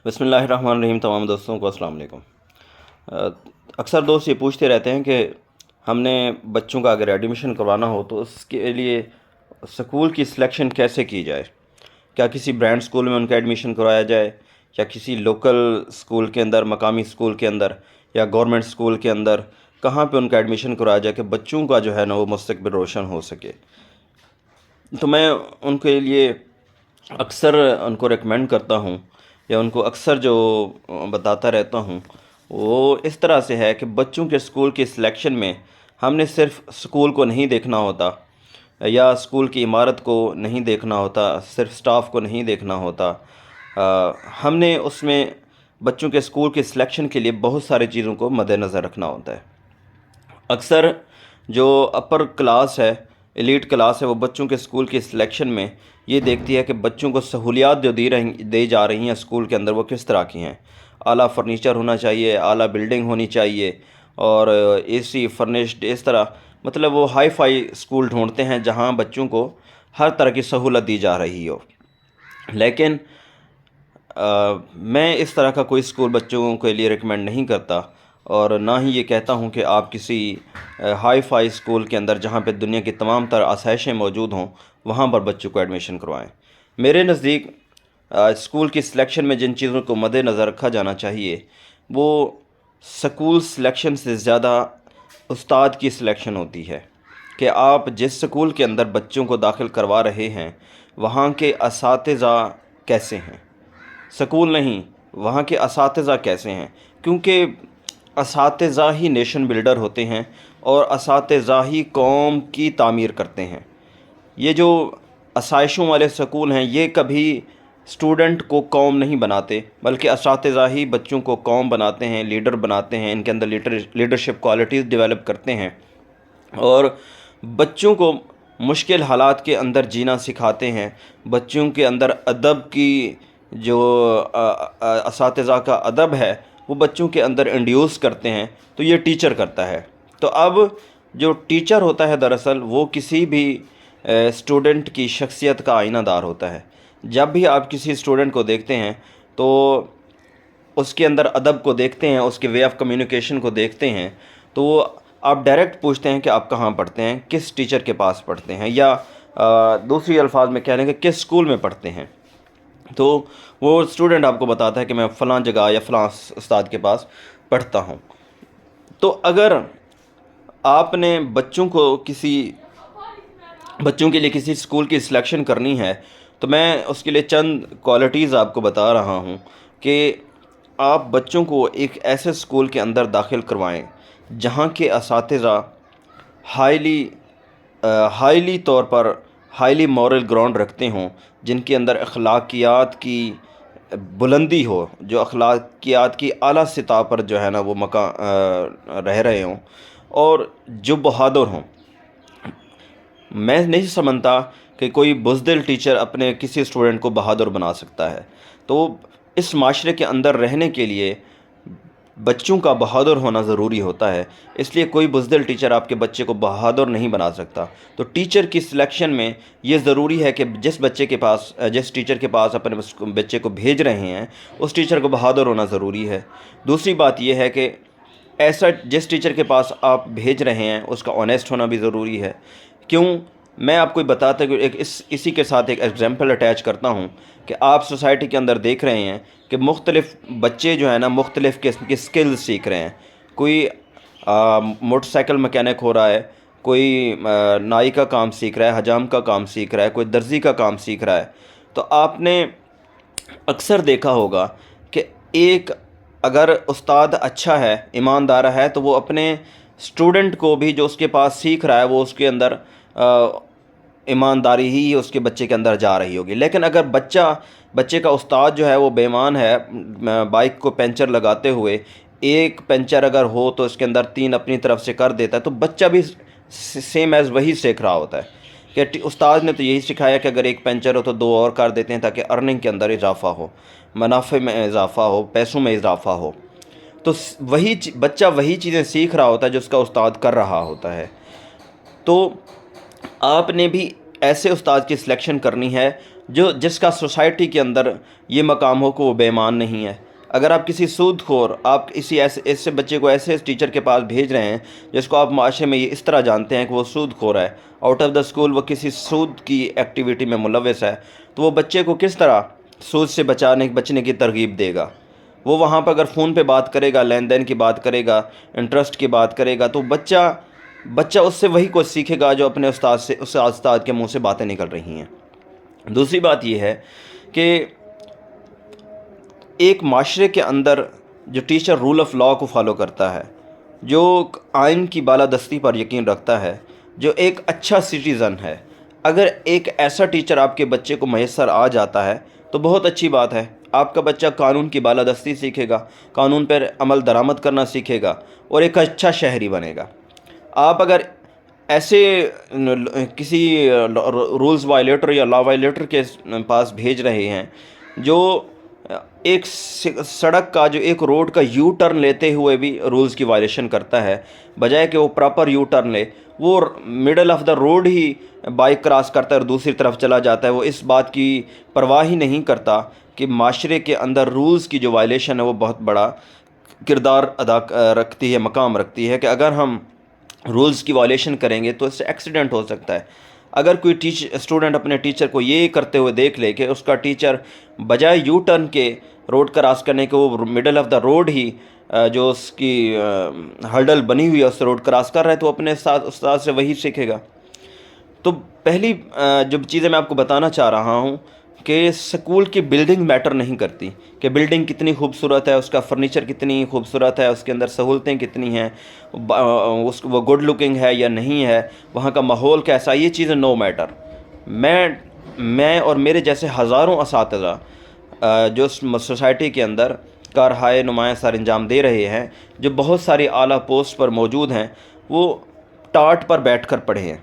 بسم اللہ الرحمن الرحیم۔ تمام دوستوں کو السلام علیکم۔ اکثر دوست یہ پوچھتے رہتے ہیں کہ ہم نے بچوں کا اگر ایڈمیشن کروانا ہو تو اس کے لیے سکول کی سلیکشن کیسے کی جائے؟ کیا کسی برانڈ سکول میں ان کا ایڈمیشن کروایا جائے یا کسی لوکل سکول کے اندر، مقامی سکول کے اندر یا گورنمنٹ سکول کے اندر، کہاں پہ ان کا ایڈمیشن کروایا جائے کہ بچوں کا جو ہے نا وہ مستقبل روشن ہو سکے؟ تو میں ان کے لیے اکثر ان کو ریکمینڈ کرتا ہوں یا ان کو اکثر جو بتاتا رہتا ہوں وہ اس طرح سے ہے کہ بچوں کے اسکول کی سلیکشن میں ہم نے صرف اسکول کو نہیں دیکھنا ہوتا یا اسکول کی عمارت کو نہیں دیکھنا ہوتا، صرف اسٹاف کو نہیں دیکھنا ہوتا۔ ہم نے اس میں بچوں کے اسکول کی سلیکشن کے لیے بہت ساری چیزوں کو مد نظر رکھنا ہوتا ہے۔ اکثر جو اپر کلاس ہے، ایلیٹ کلاس ہے، وہ بچوں کے اسکول کی سلیکشن میں یہ دیکھتی ہے کہ بچوں کو سہولیات جو دی جا رہی ہیں اسکول کے اندر وہ کس طرح کی ہیں۔ اعلیٰ فرنیچر ہونا چاہیے، اعلیٰ بلڈنگ ہونی چاہیے اور اے سی فرنشڈ، اس طرح مطلب وہ ہائی فائی اسکول ڈھونڈتے ہیں جہاں بچوں کو ہر طرح کی سہولت دی جا رہی ہو۔ لیکن میں اس طرح کا کوئی اسکول بچوں کے لیے ریکمینڈ نہیں کرتا اور نہ ہی یہ کہتا ہوں کہ آپ کسی ہائی فائی اسکول کے اندر جہاں پہ دنیا کی تمام تر آسائشیں موجود ہوں وہاں پر بچوں کو ایڈمیشن کروائیں۔ میرے نزدیک اسکول کی سلیکشن میں جن چیزوں کو مد نظر رکھا جانا چاہیے وہ سکول سلیکشن سے زیادہ استاد کی سلیکشن ہوتی ہے کہ آپ جس سکول کے اندر بچوں کو داخل کروا رہے ہیں وہاں کے اساتذہ کیسے ہیں، سکول نہیں، وہاں کے اساتذہ کیسے ہیں، کیونکہ اساتذہ ہی نیشن بلڈر ہوتے ہیں اور اساتذہ ہی قوم کی تعمیر کرتے ہیں۔ یہ جو آسائشوں والے سکول ہیں یہ کبھی اسٹوڈنٹ کو قوم نہیں بناتے بلکہ اساتذہ ہی بچوں کو قوم بناتے ہیں، لیڈر بناتے ہیں، ان کے اندر لیڈرشپ کوالٹیز ڈیولپ کرتے ہیں اور بچوں کو مشکل حالات کے اندر جینا سکھاتے ہیں۔ بچوں کے اندر ادب کی جو اساتذہ کا ادب ہے وہ بچوں کے اندر انڈیوس کرتے ہیں، تو یہ ٹیچر کرتا ہے۔ تو اب جو ٹیچر ہوتا ہے دراصل وہ کسی بھی اسٹوڈنٹ کی شخصیت کا آئینہ دار ہوتا ہے۔ جب بھی آپ کسی اسٹوڈنٹ کو دیکھتے ہیں تو اس کے اندر ادب کو دیکھتے ہیں، اس کے وے آف کمیونیکیشن کو دیکھتے ہیں، تو وہ آپ ڈائریکٹ پوچھتے ہیں کہ آپ کہاں پڑھتے ہیں، کس ٹیچر کے پاس پڑھتے ہیں، یا دوسری الفاظ میں کہہ لیں کہ کس اسکول میں پڑھتے ہیں۔ تو وہ اسٹوڈنٹ آپ کو بتاتا ہے کہ میں فلاں جگہ یا فلاں استاد کے پاس پڑھتا ہوں۔ تو اگر آپ نے بچوں کے لیے کسی اسکول کی سلیکشن کرنی ہے تو میں اس کے لیے چند کوالٹیز آپ کو بتا رہا ہوں کہ آپ بچوں کو ایک ایسے اسکول کے اندر داخل کروائیں جہاں کے اساتذہ ہائیلی طور پر ہائیلی مورل گراؤنڈ رکھتے ہوں، جن کے اندر اخلاقیات کی بلندی ہو، جو اخلاقیات کی اعلیٰ سطح پر جو ہے نا وہ رہ رہے ہوں اور جو بہادر ہوں۔ میں نہیں سمجھتا کہ کوئی بزدل ٹیچر اپنے کسی اسٹوڈنٹ کو بہادر بنا سکتا ہے۔ تو اس معاشرے کے اندر رہنے کے لیے بچوں کا بہادر ہونا ضروری ہوتا ہے، اس لیے کوئی بزدل ٹیچر آپ کے بچے کو بہادر نہیں بنا سکتا۔ تو ٹیچر کی سلیکشن میں یہ ضروری ہے کہ جس ٹیچر کے پاس اپنے بچے کو بھیج رہے ہیں اس ٹیچر کو بہادر ہونا ضروری ہے۔ دوسری بات یہ ہے کہ جس ٹیچر کے پاس آپ بھیج رہے ہیں اس کا آنیسٹ ہونا بھی ضروری ہے۔ کیوں؟ میں آپ کو بتاتا کہ اسی کے ساتھ ایک ایگزامپل اٹیچ کرتا ہوں کہ آپ سوسائٹی کے اندر دیکھ رہے ہیں کہ مختلف بچے جو ہیں نا مختلف قسم کی سکلز سیکھ رہے ہیں۔ کوئی موٹر سائیکل مکینک ہو رہا ہے، کوئی نائی کا کام سیکھ رہا ہے، حجام کا کام سیکھ رہا ہے، کوئی درزی کا کام سیکھ رہا ہے۔ تو آپ نے اکثر دیکھا ہوگا کہ اگر استاد اچھا ہے، ایماندار ہے، تو وہ اپنے اسٹوڈنٹ کو بھی جو اس کے پاس سیکھ رہا ہے وہ اس کے اندر ایمانداری ہی اس کے بچے کے اندر جا رہی ہوگی۔ لیکن اگر بچے کا استاد جو ہے وہ بے ایمان ہے، بائک کو پنچر لگاتے ہوئے ایک پنچر اگر ہو تو اس کے اندر 3 اپنی طرف سے کر دیتا ہے، تو بچہ بھی سیم ایز وہی سیکھ رہا ہوتا ہے کہ استاد نے تو یہی سکھایا کہ اگر ایک پنچر ہو تو 2 اور کر دیتے ہیں تاکہ ارننگ کے اندر اضافہ ہو، منافع میں اضافہ ہو، پیسوں میں اضافہ ہو۔ تو بچہ وہی چیزیں سیکھ رہا ہوتا ہے جو اس کا استاد کر رہا ہوتا ہے۔ تو آپ نے بھی ایسے استاد کی سلیکشن کرنی ہے جس کا سوسائٹی کے اندر یہ مقام ہو کہ وہ بے ایمان نہیں ہے۔ اگر آپ کسی سود خور، آپ کسی ایسے بچے کو ایسے ٹیچر کے پاس بھیج رہے ہیں جس کو آپ معاشرے میں یہ اس طرح جانتے ہیں کہ وہ سود خور ہے، آؤٹ آف دا اسکول وہ کسی سود کی ایکٹیویٹی میں ملوث ہے، تو وہ بچے کو کس طرح سود سے بچنے کی ترغیب دے گا؟ وہ وہاں پہ اگر فون پہ بات کرے گا، لین دین کی بات کرے گا، انٹرسٹ کی بات کرے گا، تو بچہ اس سے وہی کچھ سیکھے گا جو اپنے استاد کے منہ سے باتیں نکل رہی ہیں۔ دوسری بات یہ ہے کہ ایک معاشرے کے اندر جو ٹیچر رول آف لاء کو فالو کرتا ہے، جو آئین کی بالادستی پر یقین رکھتا ہے، جو ایک اچھا سٹیزن ہے، اگر ایک ایسا ٹیچر آپ کے بچے کو میسر آ جاتا ہے تو بہت اچھی بات ہے۔ آپ کا بچہ قانون کی بالادستی سیکھے گا، قانون پر عمل درآمد کرنا سیکھے گا اور ایک اچھا شہری بنے گا۔ آپ اگر ایسے کسی رولز وائلیٹر یا لا وائلیٹر کے پاس بھیج رہے ہیں جو ایک سڑک کا، جو ایک روڈ کا یو ٹرن لیتے ہوئے بھی رولز کی وائلیشن کرتا ہے، بجائے کہ وہ پراپر یو ٹرن لے، وہ middle of the road he bike cross کرتا ہے اور دوسری طرف چلا جاتا ہے، وہ اس بات کی پرواہ ہی نہیں کرتا کہ معاشرے کے اندر رولز کی جو وائلیشن ہے وہ بہت بڑا کردار ادا رکھتی ہے، مقام رکھتی ہے، کہ اگر ہم رولز کی وائلیشن کریں گے تو اس سے ایکسیڈنٹ ہو سکتا ہے۔ اگر کوئی اسٹوڈنٹ اپنے ٹیچر کو یہ کرتے ہوئے دیکھ لے کہ اس کا ٹیچر بجائے یو ٹرن کے روڈ کراس کرنے کے وہ مڈل آف دا روڈ ہی جو اس کی ہرڈل بنی ہوئی ہے اس سے روڈ کراس کر رہا ہے، تو اپنے استاد سے وہی سیکھے گا۔ تو پہلی جو چیزیں میں آپ کو بتانا چاہ رہا ہوں کہ سکول کی بلڈنگ میٹر نہیں کرتی، کہ بلڈنگ کتنی خوبصورت ہے، اس کا فرنیچر کتنی خوبصورت ہے، اس کے اندر سہولتیں کتنی ہیں، وہ گڈ لکنگ ہے یا نہیں ہے، وہاں کا ماحول کیسا، یہ چیزیں نو میٹر۔ میں اور میرے جیسے ہزاروں اساتذہ جو سوسائٹی کے اندر کارہائے نمایاں سر انجام دے رہے ہیں، جو بہت ساری اعلیٰ پوسٹ پر موجود ہیں، وہ ٹاٹ پر بیٹھ کر پڑھے ہیں۔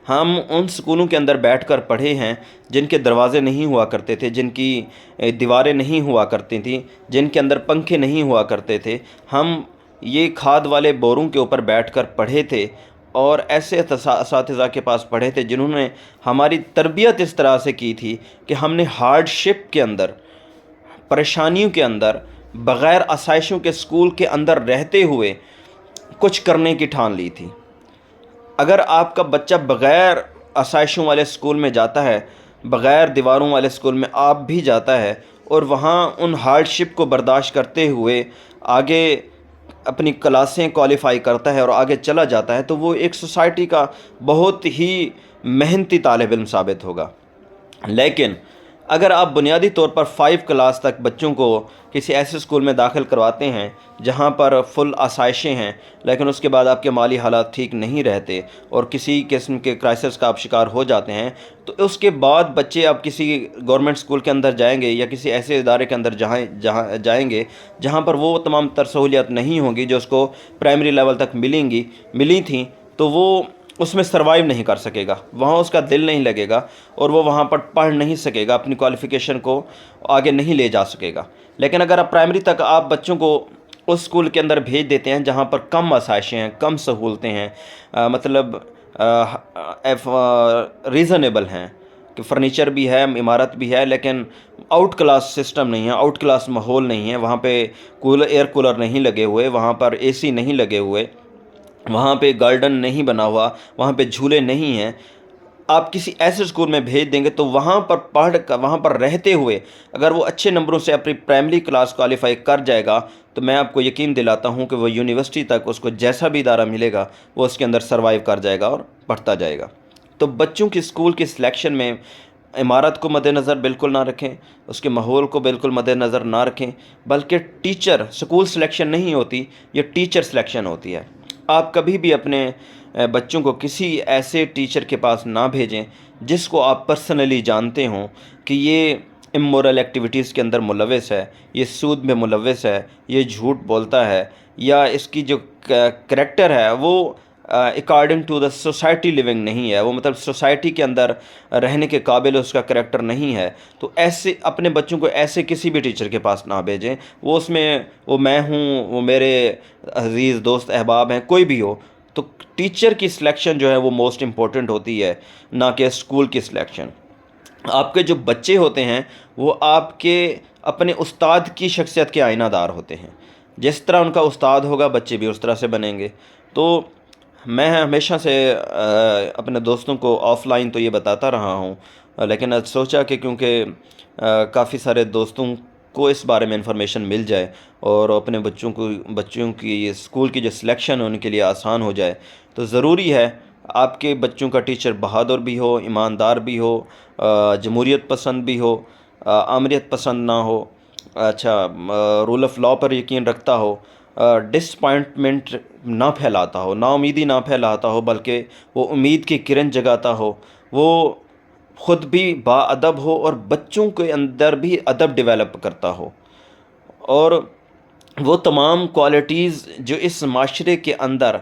ہم ان سکولوں کے اندر بیٹھ کر پڑھے ہیں جن کے دروازے نہیں ہوا کرتے تھے، جن کی دیواریں نہیں ہوا کرتی تھیں، جن کے اندر پنکھے نہیں ہوا کرتے تھے۔ ہم یہ کھاد والے بوروں کے اوپر بیٹھ کر پڑھے تھے اور ایسے اساتذہ کے پاس پڑھے تھے جنہوں نے ہماری تربیت اس طرح سے کی تھی کہ ہم نے ہارڈ شپ کے اندر، پریشانیوں کے اندر، بغیر آسائشوں کے سکول کے اندر رہتے ہوئے کچھ کرنے کی ٹھان لی تھی۔ اگر آپ کا بچہ بغیر آسائشوں والے سکول میں جاتا ہے، بغیر دیواروں والے سکول میں آپ بھی جاتا ہے اور وہاں ان ہارڈ شپ کو برداشت کرتے ہوئے آگے اپنی کلاسیں کوالیفائی کرتا ہے اور آگے چلا جاتا ہے، تو وہ ایک سوسائٹی کا بہت ہی محنتی طالب علم ثابت ہوگا۔ لیکن اگر آپ بنیادی طور پر 5 کلاس تک بچوں کو کسی ایسے اسکول میں داخل کرواتے ہیں جہاں پر فل آسائشیں ہیں، لیکن اس کے بعد آپ کے مالی حالات ٹھیک نہیں رہتے اور کسی قسم کے کرائسس کا آپ شکار ہو جاتے ہیں، تو اس کے بعد بچے آپ کسی گورنمنٹ اسکول کے اندر جائیں گے یا کسی ایسے ادارے کے اندر جائیں گے جہاں پر وہ تمام تر سہولیات نہیں ہوں گی جو اس کو پرائمری لیول تک ملی تھیں، تو وہ اس میں سروائیو نہیں کر سکے گا، وہاں اس کا دل نہیں لگے گا اور وہ وہاں پر پڑھ نہیں سکے گا، اپنی کوالیفیکیشن کو آگے نہیں لے جا سکے گا۔ لیکن اگر آپ پرائمری تک آپ بچوں کو اس اسکول کے اندر بھیج دیتے ہیں جہاں پر کم آسائشیں ہیں، کم سہولتیں ہیں، مطلب ریزنیبل ہیں، کہ فرنیچر بھی ہے، عمارت بھی ہے، لیکن آؤٹ کلاس سسٹم نہیں ہے، آؤٹ کلاس ماحول نہیں ہے، وہاں پہ ایئر کولر نہیں لگے ہوئے، وہاں پر اے سی نہیں لگے ہوئے، وہاں پہ گارڈن نہیں بنا ہوا، وہاں پہ جھولے نہیں ہیں، آپ کسی ایسے اسکول میں بھیج دیں گے تو وہاں پر رہتے ہوئے اگر وہ اچھے نمبروں سے اپنی پرائمری کلاس کوالیفائی کر جائے گا تو میں آپ کو یقین دلاتا ہوں کہ وہ یونیورسٹی تک اس کو جیسا بھی ادارہ ملے گا وہ اس کے اندر سروائیو کر جائے گا اور پڑھتا جائے گا۔ تو بچوں کی اسکول کی سلیکشن میں عمارت کو مد نظر بالکل نہ رکھیں، اس کے ماحول کو بالکل مد نظر نہ رکھیں، بلکہ سکول سلیکشن نہیں ہوتی، یہ ٹیچر سلیکشن ہوتی ہے۔ آپ کبھی بھی اپنے بچوں کو کسی ایسے ٹیچر کے پاس نہ بھیجیں جس کو آپ پرسنلی جانتے ہوں کہ یہ امورل ایکٹیویٹیز کے اندر ملوث ہے، یہ سود میں ملوث ہے، یہ جھوٹ بولتا ہے، یا اس کی جو کریکٹر ہے وہ according to the society living نہیں ہے، وہ مطلب سوسائٹی کے اندر رہنے کے قابل اس کا کریکٹر نہیں ہے، تو ایسے اپنے بچوں کو ایسے کسی بھی ٹیچر کے پاس نہ بھیجیں۔ وہ میں ہوں، وہ میرے عزیز دوست احباب ہیں، کوئی بھی ہو، تو ٹیچر کی سلیکشن جو ہے وہ موسٹ امپورٹنٹ ہوتی ہے، نہ کہ اسکول کی سلیکشن۔ آپ کے جو بچے ہوتے ہیں وہ آپ کے اپنے استاد کی شخصیت کے آئینہ دار ہوتے ہیں. جس طرح ان کا استاد ہوگا بچے بھی اس طرح سے بنیں گے. تو میں ہمیشہ سے اپنے دوستوں کو آف لائن تو یہ بتاتا رہا ہوں، لیکن سوچا کہ کیونکہ کافی سارے دوستوں کو اس بارے میں انفارمیشن مل جائے اور اپنے بچوں کی اسکول کی جو سلیکشن ہے ان کے لیے آسان ہو جائے، تو ضروری ہے آپ کے بچوں کا ٹیچر بہادر بھی ہو، ایماندار بھی ہو، جمہوریت پسند بھی ہو، آمریت پسند نہ ہو، اچھا رول آف لا پر یقین رکھتا ہو، ڈسپوائنٹمنٹ نہ پھیلاتا ہو، نا امیدی نہ پھیلاتا ہو، بلکہ وہ امید کی کرن جگاتا ہو، وہ خود بھی با ادب ہو اور بچوں کے اندر بھی ادب ڈیولپ کرتا ہو، اور وہ تمام کوالٹیز جو اس معاشرے کے اندر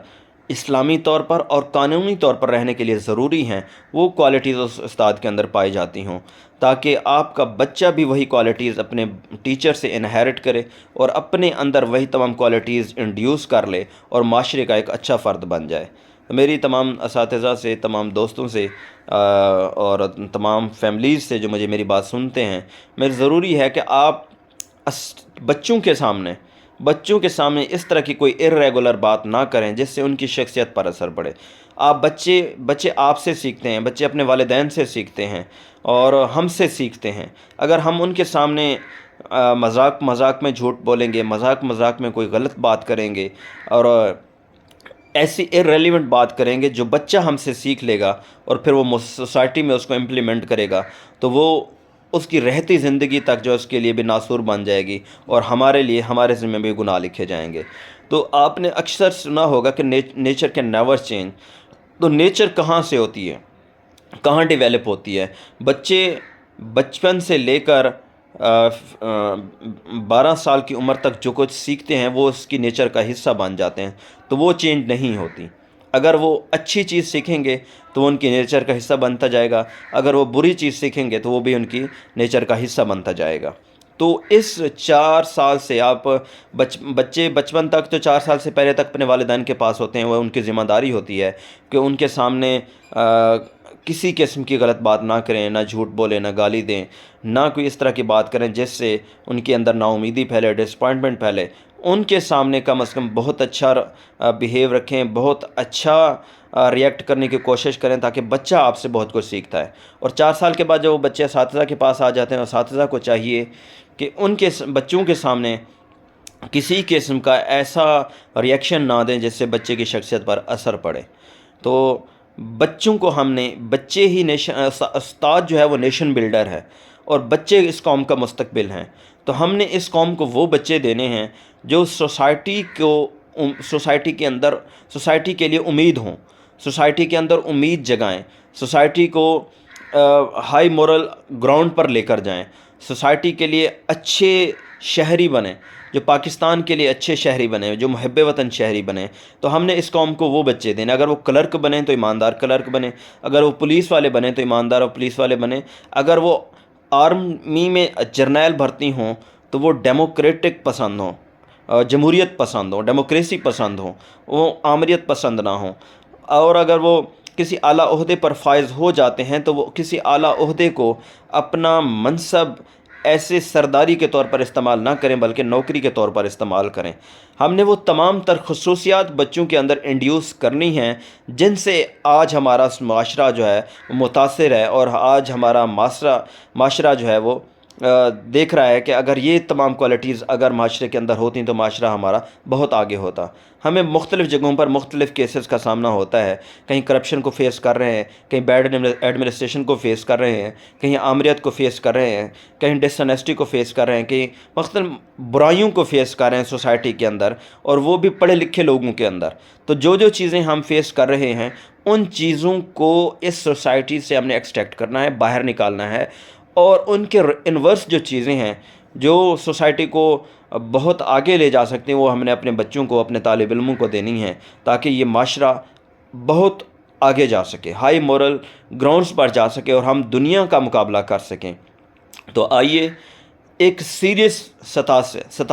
اسلامی طور پر اور قانونی طور پر رہنے کے لیے ضروری ہیں، وہ کوالٹیز اس استاد کے اندر پائی جاتی ہوں، تاکہ آپ کا بچہ بھی وہی کوالٹیز اپنے ٹیچر سے انہیرٹ کرے اور اپنے اندر وہی تمام کوالٹیز انڈیوس کر لے اور معاشرے کا ایک اچھا فرد بن جائے. میری تمام اساتذہ سے، تمام دوستوں سے اور تمام فیملیز سے جو میری بات سنتے ہیں، میرے ضروری ہے کہ آپ بچوں کے سامنے اس طرح کی کوئی ارریگولر بات نہ کریں جس سے ان کی شخصیت پر اثر پڑے. بچے آپ سے سیکھتے ہیں، بچے اپنے والدین سے سیکھتے ہیں اور ہم سے سیکھتے ہیں. اگر ہم ان کے سامنے مذاق میں جھوٹ بولیں گے، مذاق میں کوئی غلط بات کریں گے اور ایسی ارریلیونٹ بات کریں گے جو بچہ ہم سے سیکھ لے گا اور پھر وہ سوسائٹی میں اس کو امپلیمنٹ کرے گا، تو وہ اس کی رہتی زندگی تک جو اس کے لیے بھی ناسور بن جائے گی اور ہمارے ذمہ بھی گناہ لکھے جائیں گے. تو آپ نے اکثر سنا ہوگا کہ نیچر کین نیور چینج. تو نیچر کہاں سے ہوتی ہے، کہاں ڈیویلپ ہوتی ہے؟ بچے بچپن سے لے کر 12 سال کی عمر تک جو کچھ سیکھتے ہیں وہ اس کی نیچر کا حصہ بن جاتے ہیں، تو وہ چینج نہیں ہوتی. اگر وہ اچھی چیز سیکھیں گے تو وہ ان کی نیچر کا حصہ بنتا جائے گا، اگر وہ بری چیز سیکھیں گے تو وہ بھی ان کی نیچر کا حصہ بنتا جائے گا. تو اس 4 سال سے آپ بچے بچپن تک، تو 4 سال سے پہلے تک اپنے والدین کے پاس ہوتے ہیں، وہ ان کی ذمہ داری ہوتی ہے کہ ان کے سامنے کسی قسم کی غلط بات نہ کریں، نہ جھوٹ بولیں، نہ گالی دیں، نہ کوئی اس طرح کی بات کریں جس سے ان کے اندر نا امیدی پھیلے، ڈسپوائنٹمنٹ پھیلے. ان کے سامنے کم از کم بہت اچھا بیہیو رکھیں، بہت اچھا ریئیکٹ کرنے کی کوشش کریں تاکہ بچہ آپ سے بہت کچھ سیکھتا ہے. اور 4 سال کے بعد جب وہ بچے اساتذہ کے پاس آ جاتے ہیں، اساتذہ کو چاہیے کہ ان کے بچوں کے سامنے کسی قسم کا ایسا ریئیکشن نہ دیں جس سے بچے کی شخصیت پر اثر پڑے. تو بچوں کو بچے ہی استاد جو ہے وہ نیشن بلڈر ہے اور بچے اس قوم کا مستقبل ہیں. تو ہم نے اس قوم کو وہ بچے دینے ہیں جو سوسائٹی کے لیے امید ہوں، سوسائٹی کے اندر امید جگائیں، سوسائٹی کو ہائی مورل گراؤنڈ پر لے کر جائیں، سوسائٹی کے لیے اچھے شہری بنیں، جو پاکستان کے لیے اچھے شہری بنیں، جو محب وطن شہری بنیں. تو ہم نے اس قوم کو وہ بچے دینے. اگر وہ کلرک بنیں تو ایماندار کلرک بنیں، اگر وہ پولیس والے بنیں تو ایماندار اور پولیس والے بنیں، اگر وہ آرمی میں جرنیل بھرتی ہوں تو وہ ڈیموکریٹک پسند ہوں، جمہوریت پسند ہوں، ڈیموکریسی پسند ہوں، وہ آمریت پسند نہ ہوں. اور اگر وہ کسی اعلیٰ عہدے پر فائز ہو جاتے ہیں تو وہ کسی اعلیٰ عہدے کو اپنا منصب ایسے سرداری کے طور پر استعمال نہ کریں بلکہ نوکری کے طور پر استعمال کریں. ہم نے وہ تمام تر خصوصیات بچوں کے اندر انڈیوس کرنی ہیں جن سے آج ہمارا معاشرہ جو ہے وہ متاثر ہے، اور آج ہمارا معاشرہ جو ہے وہ دیکھ رہا ہے کہ اگر یہ تمام کوالٹیز اگر معاشرے کے اندر ہوتی تو معاشرہ ہمارا بہت آگے ہوتا. ہمیں مختلف جگہوں پر مختلف کیسز کا سامنا ہوتا ہے، کہیں کرپشن کو فیس کر رہے ہیں، کہیں بیڈ ایڈمنسٹریشن کو فیس کر رہے ہیں، کہیں آمریت کو فیس کر رہے ہیں، کہیں ڈس آنیسٹی کو فیس کر رہے ہیں، کہیں مختلف برائیوں کو فیس کر رہے ہیں سوسائٹی کے اندر، اور وہ بھی پڑھے لکھے لوگوں کے اندر. تو جو چیزیں ہم فیس کر رہے ہیں ان چیزوں کو اس سوسائٹی سے ہم نے ایکسٹریکٹ کرنا ہے، باہر نکالنا ہے، اور ان کے انورس جو چیزیں ہیں جو سوسائٹی کو بہت آگے لے جا سکتے ہیں وہ ہم نے اپنے بچوں کو، اپنے طالب علموں کو دینی ہیں تاکہ یہ معاشرہ بہت آگے جا سکے، ہائی مورل گراؤنڈز پر جا سکے اور ہم دنیا کا مقابلہ کر سکیں. تو آئیے ایک سیریس سطح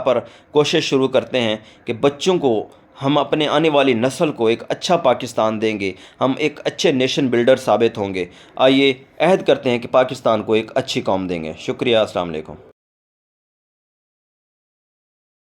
پر کوشش شروع کرتے ہیں کہ بچوں کو ہم اپنے آنے والی نسل کو ایک اچھا پاکستان دیں گے، ہم ایک اچھے نیشن بلڈر ثابت ہوں گے۔ آئیے عہد کرتے ہیں کہ پاکستان کو ایک اچھی قوم دیں گے۔ شکریہ، السلام علیکم۔